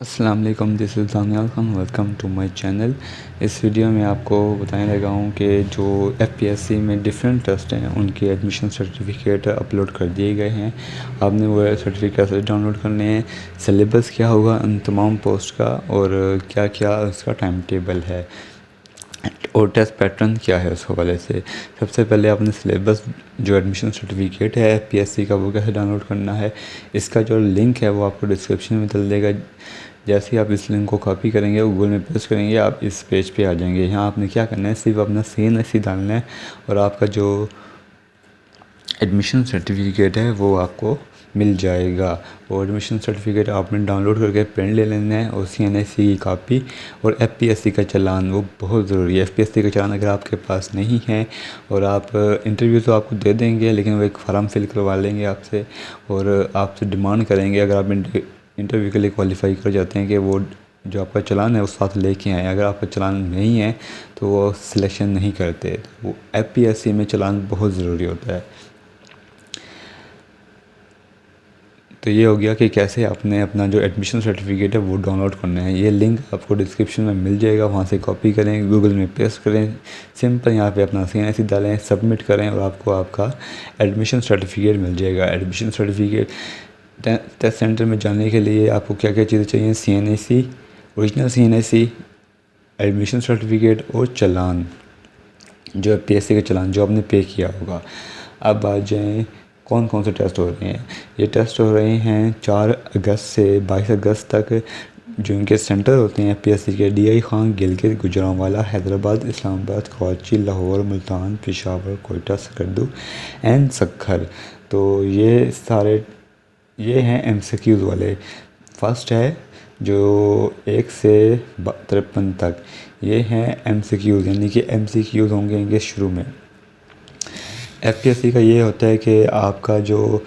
अस्सलाम वालेकुम, this is Daniyal Khan. Welcome to my channel. इस वीडियो में आपको बताने लगा हूँ कि जो एफपीएससी में डिफरेंट टेस्ट हैं उनके एडमिशन सर्टिफिकेट अपलोड कर दिए गए हैं। आपने वो सर्टिफिकेट कैसे डाउनलोड करने हैं, सिलेबस क्या होगा उन तमाम पोस्ट का और क्या क्या उसका टाइम टेबल है और टेस्ट पैटर्न क्या है उस हवाले से। सबसे पहले आपने सिलेबस जो एडमिशन सर्टिफिकेट है एफपीएससी का वो कैसे डाउनलोड करना है। इसका जो लिंक है वो आपको डिस्क्रिप्शन में डल देगा। जैसे ही आप इस लिंक को कॉपी करेंगे, गूगल में पेस्ट करेंगे, आप इस पेज पे आ जाएंगे। यहाँ आपने क्या करना है, सिर्फ अपना CNSE डालना है और आपका जो एडमिशन सर्टिफिकेट है वो आपको मिल जाएगा। और एडमिशन सर्टिफिकेट आपने डाउनलोड करके प्रिंट ले लेना है और CNSE की कापी और एफपीएससी का चालान, वो बहुत ज़रूरी है। एफपीएससी का चालान अगर आपके पास नहीं है और आप इंटरव्यू तो आपको दे देंगे लेकिन वो एक फार्म फिल करवा लेंगे आपसे और आपसे डिमांड करेंगे, अगर आप इंटरव्यू के लिए क्वालिफाई कर जाते हैं, कि वो जो आपका चालान है वो साथ लेके आएँ। अगर आपका चालान नहीं है तो वो सिलेक्शन नहीं करते। तो वो एफपीएससी में चालान बहुत ज़रूरी होता है। तो ये हो गया कि कैसे आपने अपना जो एडमिशन सर्टिफिकेट है वो डाउनलोड करना है। ये लिंक आपको डिस्क्रिप्शन में मिल जाएगा, वहाँ से कॉपी करें, गूगल में पेस्ट करें, सिंपल यहाँ पे अपना CNSE डालें, सबमिट करें और आपको आपका एडमिशन सर्टिफिकेट मिल जाएगा। एडमिशन सर्टिफिकेट टेस्ट सेंटर में जाने के लिए आपको क्या क्या चीज़ें चाहिए, CNSE, original CNSE, admission certificate और चालान, जो PSC का चालान जो आपने पे किया होगा। अब आ जाएँ कौन कौन से टेस्ट हो रहे हैं। ये टेस्ट हो रहे हैं 4 अगस्त से 22 अगस्त तक। जो इनके सेंटर होते हैं PSC के DI खान, गिलगित, गुजरांवाला, हैदराबाद, इस्लामाबाद, कराची, लाहौर, मुल्तान, पेशावर, कोयटा, सकरदू एंड सक्खर। तो ये सारे ये हैं MCQs वाले। फर्स्ट है जो 1 से 53 तक, ये हैं MCQs, यानी कि MCQs होंगे इनके शुरू में। एफपीएससी का ये होता है कि आपका जो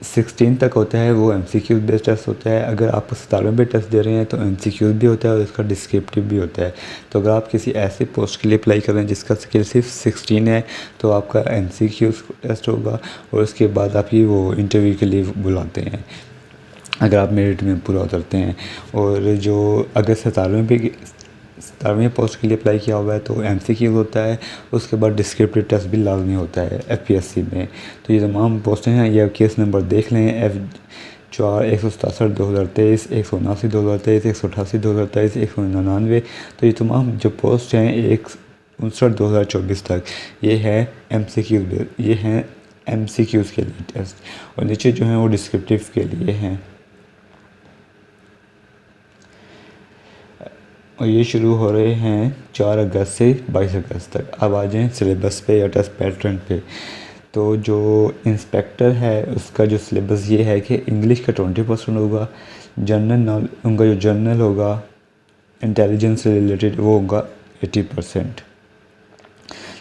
16 तक होता है वो MCQ बेस्ड टेस्ट होता है। अगर आप 17वें पे टेस्ट दे रहे हैं तो MCQ भी होता है और इसका डिस्क्रिप्टिव भी होता है। तो अगर आप किसी ऐसे पोस्ट के लिए अप्लाई कर रहे हैं जिसका स्किल सिर्फ 16 है तो आपका MCQ टेस्ट होगा और उसके बाद आप ही वो इंटरव्यू के लिए बुलाते हैं अगर आप मेरिट में पूरा उतरते हैं। और जो अगर 17वें पोस्ट के लिए अप्लाई किया हुआ है तो MCQ होता है, उसके बाद डिस्क्रिप्टिव टेस्ट भी लाजमी होता है एफपीएससी में। तो ये तमाम पोस्टें हैं। ये केस नंबर देख लें, F4 167/2023, 179/2023, 188/2023, 199। तो ये तमाम जो पोस्ट हैं 159/2024 तक ये है MCQs के लिए टेस्ट और नीचे जो हैं वो डिस्क्रिप्टिव के लिए हैं। और ये शुरू हो रहे हैं 4 अगस्त से 22 अगस्त तक। अब आ जाएँ सिलेबस पे या टेस्ट पैटर्न पे। तो जो इंस्पेक्टर है उसका जो सिलेबस ये है कि इंग्लिश का 20% होगा, उनका जो जर्नल होगा इंटेलिजेंस से रिलेटेड वो होगा 80%।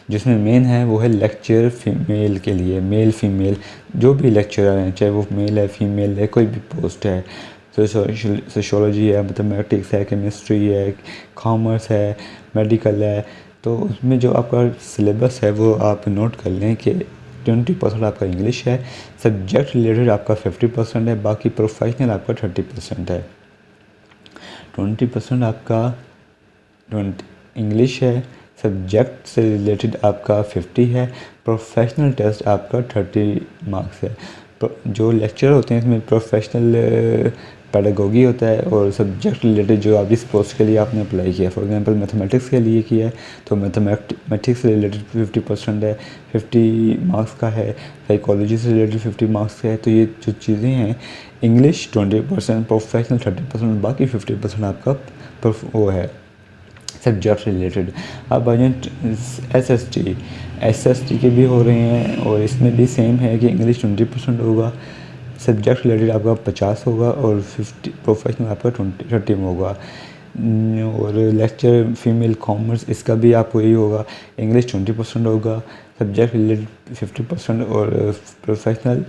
जिसमें मेन है वो है लेक्चर फीमेल के लिए, मेल फीमेल जो भी लेक्चरर हैं, चाहे वो मेल है फीमेल है, कोई भी पोस्ट है। तो सोशोलॉजी है, मैथमेटिक्स है, केमिस्ट्री है, कॉमर्स है, मेडिकल है। तो उसमें जो आपका सिलेबस है वो आप नोट कर लें कि 20% आपका इंग्लिश है, सब्जेक्ट रिलेटेड आपका 50% है, बाकी प्रोफेशनल आपका 30% है। 20% आपका इंग्लिश है, सब्जेक्ट से रिलेटेड आपका 50 है, प्रोफेशनल टेस्ट आपका 30 मार्क्स है। जो लेक्चर होते हैं इसमें प्रोफेशनल पेडागोगी होता है और सब्जेक्ट रिलेटेड जो आप इस पोस्ट के लिए आपने अप्लाई किया, फॉर एग्जांपल मैथमेटिक्स के लिए किया है तो मैथमेटिक्स से रिलेटेड 50% है, 50 मार्क्स का है। साइकोलॉजी से रिलेटेड 50 मार्क्स का है। तो ये जो चीज़ें हैं, इंग्लिश 20%, प्रोफेशनल 30%, बाकी 50% आपका वो है सब्जेक्ट रिलेटेड। अब आ जाए SST के भी हो रहे हैं और इसमें भी सेम है कि इंग्लिश 20% होगा, सब्जेक्ट रिलेटेड आपका 50 होगा और 50 प्रोफेशनल आपका 30 होगा। और लेक्चर फीमेल कॉमर्स इसका भी आपको यही होगा, इंग्लिश 20% होगा, सब्जेक्ट रिलेटेड 50% और प्रोफेशनल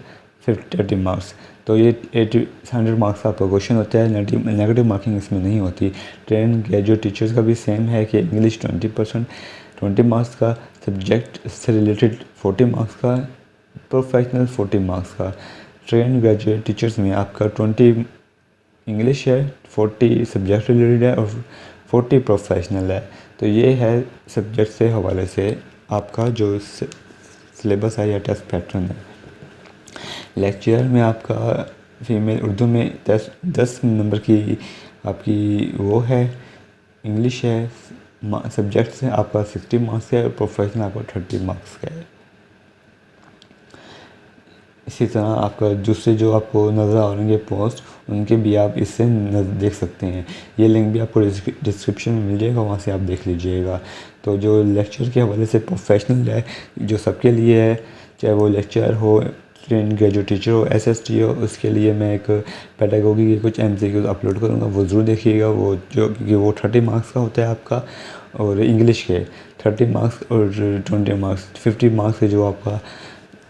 30 मार्क्स। तो ये 100 मार्क्स का आपका क्वेश्चन होता है। नेगेटिव मार्किंग इसमें नहीं होती। ट्रेन ग्रेजुएट टीचर्स का भी सेम है कि इंग्लिश 20% 20 मार्क्स का, सब्जेक्ट से रिलेटेड 40 मार्क्स का, प्रोफेशनल 40 मार्क्स का। ट्रेन ग्रेजुएट टीचर्स में आपका इंग्लिश है, 40 सब्जेक्ट रिलेटेड है और 40 प्रोफेशनल है। तो ये है सब्जेक्ट से हवाले से आपका जो सिलेबस है या टेस्ट पैटर्न है। लेक्चर में आपका फीमेल उर्दू में 10 नंबर की आपकी वो है, इंग्लिश है, सब्जेक्ट से आपका 60 मार्क्स का है और प्रोफेशनल आपका 30 मार्क्स का है। इसी तरह आपका दूसरे जो आपको नज़र आ रहे पोस्ट, उनके भी आप इससे देख सकते हैं। ये लिंक भी आपको डिस्क्रिप्शन में मिल जाएगा, वहाँ से आप देख लीजिएगा। तो जो लेक्चर के हवाले से प्रोफेशनल है जो सबके लिए है, चाहे वो लेक्चर हो, ट्रेन ग्रेजुएट टीचर हो, एसएसटी हो, उसके लिए मैं एक पेडागोगी के कुछ एमसीक्यूज अपलोड करूँगा, वो ज़रूर देखिएगा। वो जो क्योंकि वो 30 मार्क्स का होता है आपका, और इंग्लिश के 30 मार्क्स और 20 मार्क्स 50 मार्क्स के जो आपका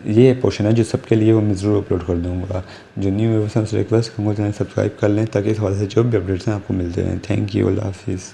ये पोर्शन है जो सबके लिए वो मैं ज़रूर अपलोड कर दूँगा। जो न्यू व्यूअर्स हैं उनसे रिक्वेस्ट करूँगा चैनल सब्सक्राइब कर लें ताकि इस हवाले से जो भी अपडेट्स हैं आपको मिलते रहें। थैंक यू, अल्लाह हाफिज़।